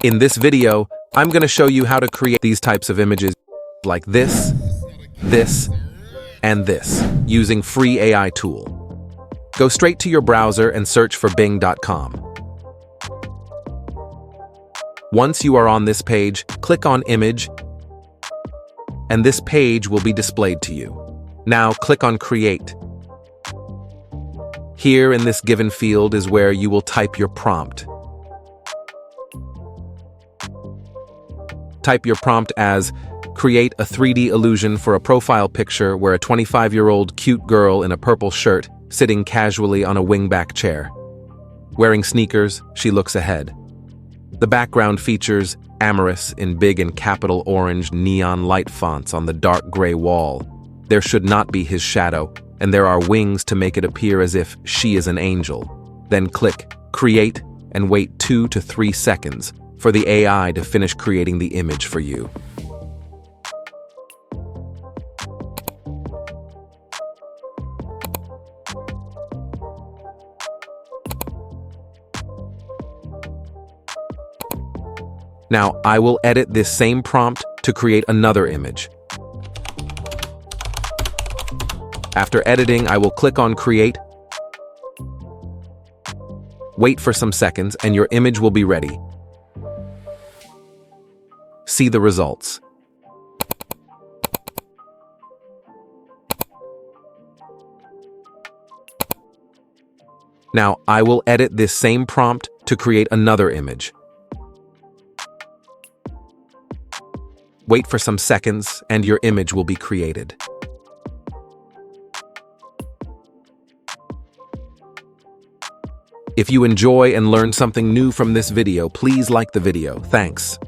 In this video, I'm going to show you how to create these types of images like this, and this, using free AI tool. Go straight to your browser and search for bing.com. Once you are on this page, click on Image, and this page will be displayed to you. Now click on Create. Here in this given field is where you will type your prompt. Type your prompt as, create a 3D illusion for a profile picture where a 25-year-old cute girl in a purple shirt sitting casually on a wingback chair. Wearing sneakers, she looks ahead. The background features AMARIS in big and capital orange neon light fonts on the dark gray wall. There should not be his shadow, and there are wings to make it appear as if she is an angel. Then click Create and wait 2 to 3 seconds for the AI to finish creating the image for you. Now, I will edit this same prompt to create another image. After editing, I will click on Create. Wait for some seconds and your image will be ready. See the results. Now, I will edit this same prompt to create another image. Wait for some seconds and your image will be created. If you enjoy and learn something new from this video, please like the video. Thanks.